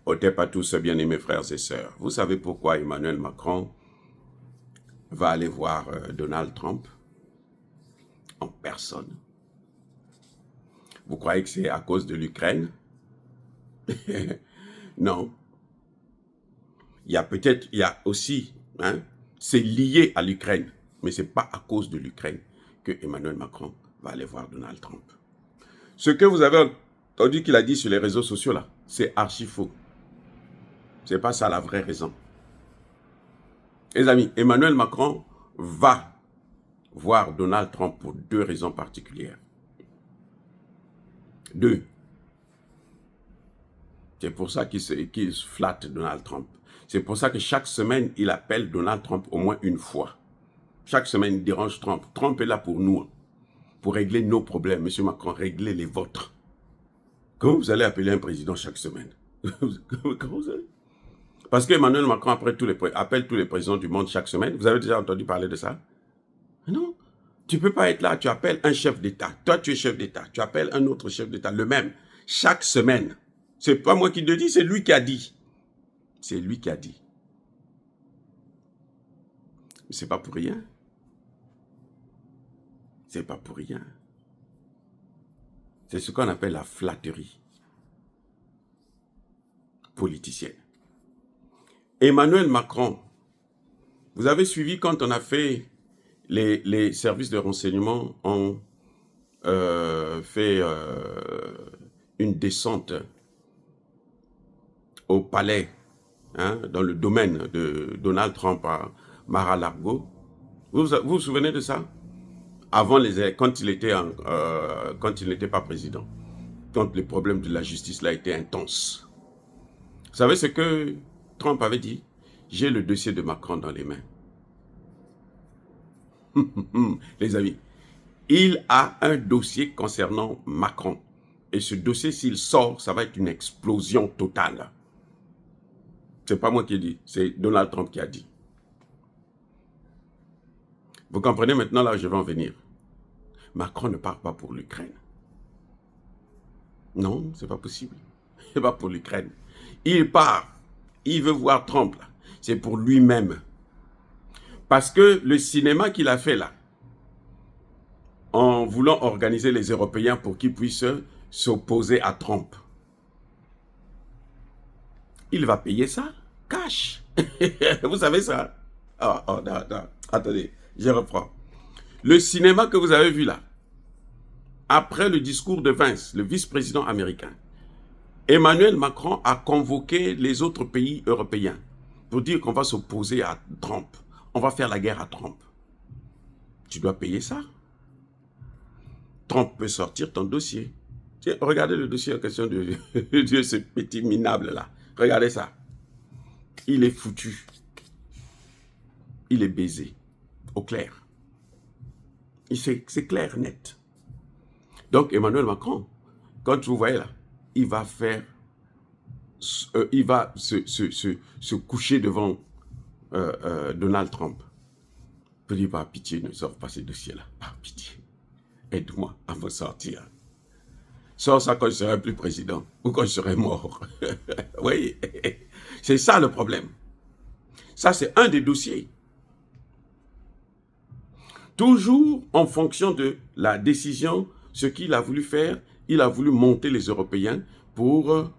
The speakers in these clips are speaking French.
Otep à tous, bien-aimés frères et sœurs. Vous savez pourquoi Emmanuel Macron va aller voir Donald Trump en personne? Vous croyez que c'est à cause de l'Ukraine? Non. Il y a aussi, c'est lié à l'Ukraine, mais ce n'est pas à cause de l'Ukraine que Emmanuel Macron va aller voir Donald Trump. Ce que vous avez entendu qu'il a dit sur les réseaux sociaux là, c'est archi faux. Ce n'est pas ça la vraie raison. Les amis, Emmanuel Macron va voir Donald Trump pour deux raisons particulières. Deux. C'est pour ça qu'il se flatte Donald Trump. C'est pour ça que chaque semaine, il appelle Donald Trump au moins une fois. Chaque semaine, il dérange Trump. Trump est là pour nous, pour régler nos problèmes. Monsieur Macron, réglez les vôtres. Comment vous allez appeler un président chaque semaine? Comment vous allez? Parce qu'Emmanuel Macron appelle tous les présidents du monde chaque semaine. Vous avez déjà entendu parler de ça? Non. Tu ne peux pas être là, tu appelles un chef d'État. Toi, tu es chef d'État. Tu appelles un autre chef d'État, le même. Chaque semaine. Ce n'est pas moi qui le dis, c'est lui qui a dit. C'est lui qui a dit. Mais ce n'est pas pour rien. Ce n'est pas pour rien. C'est ce qu'on appelle la flatterie politicienne. Emmanuel Macron, vous avez suivi quand on a fait, les services de renseignement ont fait une descente au palais, dans le domaine de Donald Trump à Mar-a-Lago. Vous vous souvenez de ça? Avant quand il n'était pas président, quand le problème de la justice là était intense. Vous savez ce que Trump avait dit? J'ai le dossier de Macron dans les mains. Les amis, il a un dossier concernant Macron. Et ce dossier, s'il sort, ça va être une explosion totale. Ce n'est pas moi qui ai dit, c'est Donald Trump qui a dit. Vous comprenez maintenant là où je vais en venir. Macron ne part pas pour l'Ukraine. Non, ce n'est pas possible. Ce n'est pas pour l'Ukraine. Il part, il veut voir Trump là. C'est pour lui-même. Parce que le cinéma qu'il a fait là, en voulant organiser les Européens pour qu'ils puissent s'opposer à Trump, il va payer ça, cash. Vous savez ça? Oh, non, attendez, je reprends. Le cinéma que vous avez vu là, après le discours de Vance, le vice-président américain, Emmanuel Macron a convoqué les autres pays européens pour dire qu'on va s'opposer à Trump. On va faire la guerre à Trump. Tu dois payer ça. Trump peut sortir ton dossier. Tiens, regardez le dossier en question de ce petit minable là. Regardez ça. Il est foutu. Il est baisé. Au clair. C'est clair, net. Donc Emmanuel Macron, quand vous voyez là, il va faire, il va se coucher devant Donald Trump. Il dit, par pitié, ne sors pas ces dossiers-là. Par pitié, aide-moi à me sortir. Sors ça quand je serai plus président ou quand je serai mort. Oui, c'est ça le problème. Ça, c'est un des dossiers. Toujours en fonction de la décision, ce qu'il a voulu faire, il a voulu monter les Européens pour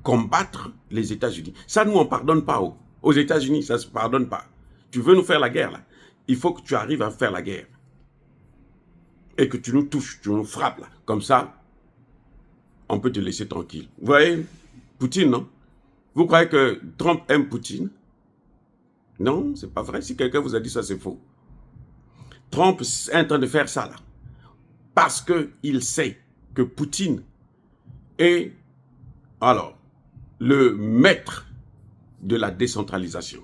combattre les États-Unis. Ça, nous, on ne pardonne pas aux États-Unis, ça ne se pardonne pas. Tu veux nous faire la guerre, là. Il faut que tu arrives à faire la guerre. Et que tu nous touches, tu nous frappes, là. Comme ça, on peut te laisser tranquille. Vous voyez, Poutine, non? Vous croyez que Trump aime Poutine? Non, c'est pas vrai. Si quelqu'un vous a dit ça, c'est faux. Trump est en train de faire ça, là. Parce qu'il sait que Poutine est, alors, le maître de la décentralisation.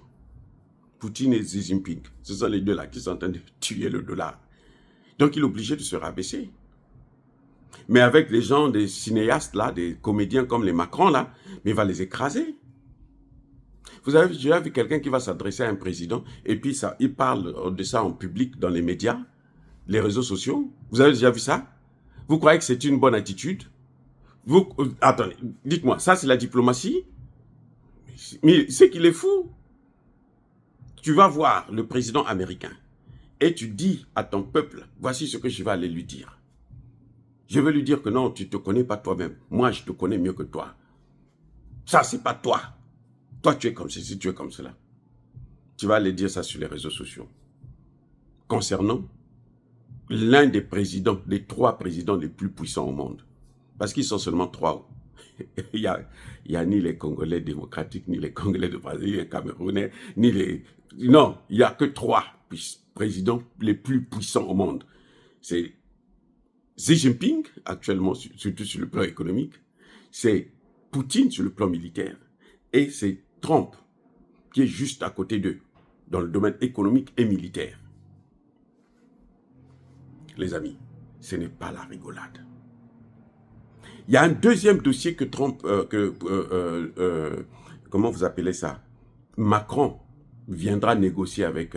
Poutine et Xi Jinping, ce sont les deux là qui sont en train de tuer le dollar. Donc il est obligé de se rabaisser. Mais avec les gens, des cinéastes là, des comédiens comme les Macron là, mais il va les écraser. Vous avez déjà vu quelqu'un qui va s'adresser à un président et puis ça, il parle de ça en public dans les médias, les réseaux sociaux. Vous avez déjà vu ça? Vous croyez que c'est une bonne attitude? Attendez, dites-moi, ça c'est la diplomatie? Mais c'est qu'il est fou. Tu vas voir le président américain et tu dis à ton peuple, voici ce que je vais aller lui dire. Je vais lui dire que non, tu ne te connais pas toi-même. Moi, je te connais mieux que toi. Ça, c'est pas toi. Toi, tu es comme ceci, tu es comme cela. Tu vas aller dire ça sur les réseaux sociaux. Concernant l'un des présidents, les 3 présidents les plus puissants au monde. Parce qu'ils sont seulement 3. Il y a ni les Congolais démocratiques, ni les Congolais de Brésil, ni les Camerounais, ni les... Non, il n'y a que 3 présidents les plus puissants au monde. C'est Xi Jinping, actuellement, surtout sur le plan économique. C'est Poutine sur le plan militaire. Et c'est Trump, qui est juste à côté d'eux, dans le domaine économique et militaire. Les amis, ce n'est pas la rigolade. Il y a un deuxième dossier que Trump, comment vous appelez ça? Macron viendra négocier avec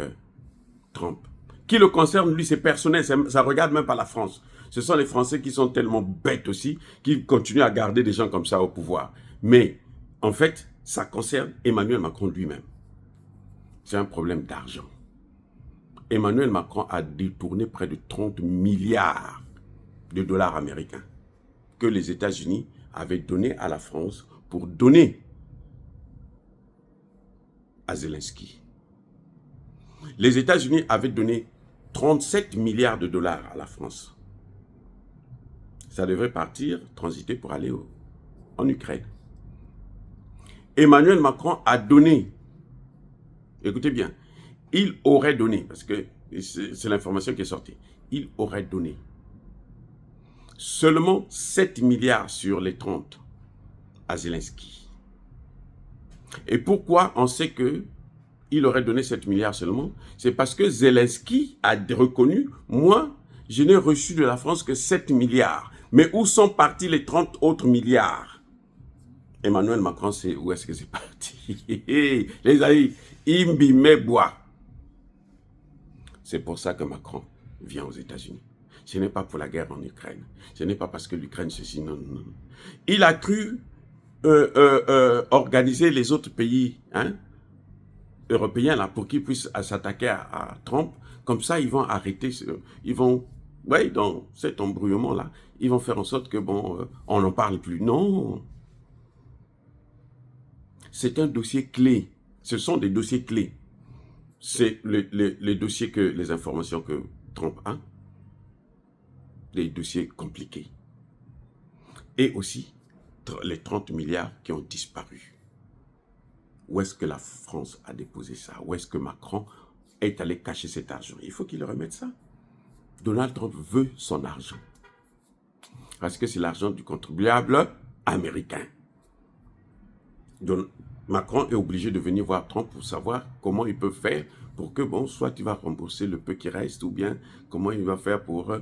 Trump. Qui le concerne, lui, c'est personnel, ça ne regarde même pas la France. Ce sont les Français qui sont tellement bêtes aussi, qui continuent à garder des gens comme ça au pouvoir. Mais, en fait, ça concerne Emmanuel Macron lui-même. C'est un problème d'argent. Emmanuel Macron a détourné près de 30 milliards de dollars américains que les États-Unis avaient donné à la France pour donner à Zelensky. Les États-Unis avaient donné 37 milliards de dollars à la France. Ça devrait partir, transiter pour aller en Ukraine. Emmanuel Macron a donné, écoutez bien, il aurait donné, parce que c'est l'information qui est sortie, il aurait donné seulement 7 milliards sur les 30 à Zelensky. Et pourquoi on sait que il aurait donné 7 milliards seulement? C'est parce que Zelensky a reconnu, moi, je n'ai reçu de la France que 7 milliards. Mais où sont partis les 30 autres milliards? Emmanuel Macron, c'est où est-ce que c'est parti? Les amis, Imbime bois. C'est pour ça que Macron vient aux États-Unis. Ce n'est pas pour la guerre en Ukraine. Ce n'est pas parce que l'Ukraine ceci, non, non. Il a cru organiser les autres pays européens là, pour qu'ils puissent s'attaquer à Trump. Comme ça, ils vont arrêter, ils vont, ouais, dans cet embrouillement-là, ils vont faire en sorte que, bon, on n'en parle plus. Non. C'est un dossier clé. Ce sont des dossiers clés. C'est les dossiers que, les informations que Trump a. Des dossiers compliqués. Et aussi, les 30 milliards qui ont disparu. Où est-ce que la France a déposé ça? Où est-ce que Macron est allé cacher cet argent? Il faut qu'il le remette ça. Donald Trump veut son argent. Parce que c'est l'argent du contribuable américain. Donc, Macron est obligé de venir voir Trump pour savoir comment il peut faire pour que, bon, soit il va rembourser le peu qui reste, ou bien comment il va faire pour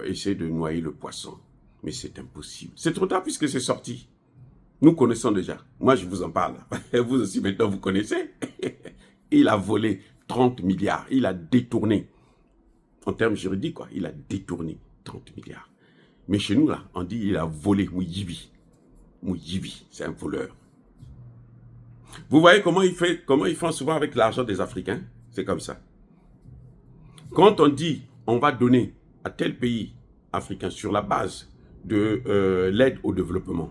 essayer de noyer le poisson. Mais c'est impossible. C'est trop tard puisque c'est sorti. Nous connaissons déjà. Moi, je vous en parle. Vous aussi, maintenant, vous connaissez. Il a volé 30 milliards. Il a détourné. En termes juridiques, quoi. Il a détourné 30 milliards. Mais chez nous, là, on dit il a volé Mouyibi. Mouyibi, c'est un voleur. Vous voyez comment ils font souvent avec l'argent des Africains? C'est comme ça. Quand on dit on va donner à tel pays africain sur la base de l'aide au développement,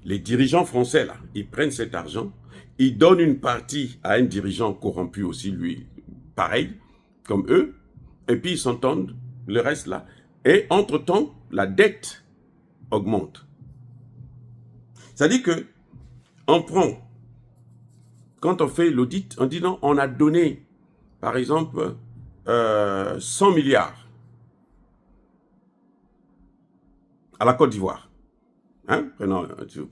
les dirigeants français, là, ils prennent cet argent, ils donnent une partie à un dirigeant corrompu aussi, lui, pareil, comme eux, et puis ils s'entendent, le reste là. Et entre-temps, la dette augmente. C'est-à-dire que on prend, quand on fait l'audit, on dit non, on a donné, par exemple, 100 milliards à la Côte d'Ivoire. Hein?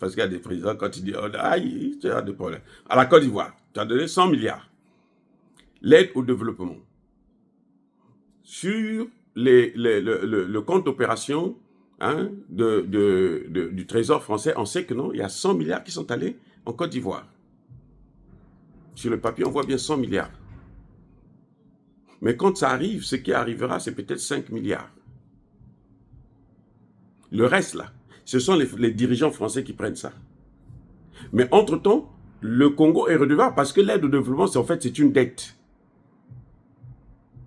Parce qu'il y a des présidents, quand ils disent, oh, aïe, tu as des problèmes. À la Côte d'Ivoire, tu as donné 100 milliards. L'aide au développement. Sur le compte d'opération du Trésor français, on sait que non, il y a 100 milliards qui sont allés en Côte d'Ivoire. Sur le papier, on voit bien 100 milliards. Mais quand ça arrive, ce qui arrivera, c'est peut-être 5 milliards. Le reste, là, ce sont les dirigeants français qui prennent ça. Mais entre-temps, le Congo est redevable parce que l'aide au développement, en fait, c'est une dette.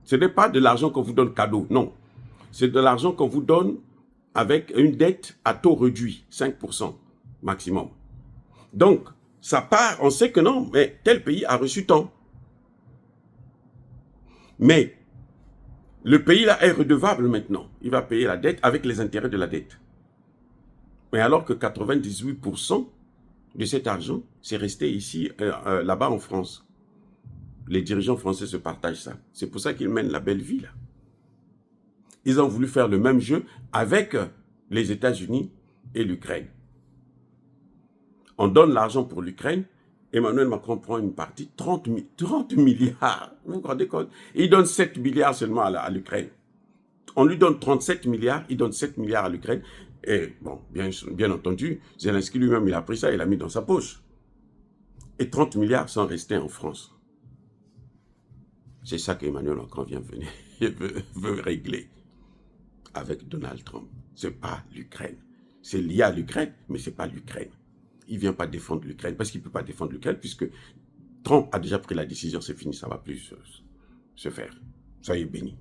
Ce n'est pas de l'argent qu'on vous donne cadeau, non. C'est de l'argent qu'on vous donne avec une dette à taux réduit, 5% maximum. Donc, ça part, on sait que non, mais tel pays a reçu tant. Mais le pays là est redevable maintenant. Il va payer la dette avec les intérêts de la dette. Mais alors que 98% de cet argent, c'est resté ici, là-bas en France. Les dirigeants français se partagent ça. C'est pour ça qu'ils mènent la belle vie là. Ils ont voulu faire le même jeu avec les États-Unis et l'Ukraine. On donne l'argent pour l'Ukraine. Emmanuel Macron prend une partie, 30 milliards. Vous vous rendez compte? Il donne 7 milliards seulement à l'Ukraine. On lui donne 37 milliards, il donne 7 milliards à l'Ukraine. Et bon, bien entendu, Zelensky lui-même, il a pris ça, il l'a mis dans sa poche. Et 30 milliards sont restés en France. C'est ça qu'Emmanuel Macron veut régler avec Donald Trump. Ce n'est pas l'Ukraine. C'est lié à l'Ukraine, mais ce n'est pas l'Ukraine. Il ne vient pas défendre l'Ukraine, parce qu'il ne peut pas défendre l'Ukraine, puisque Trump a déjà pris la décision, c'est fini, ça ne va plus se faire. Soyez bénis.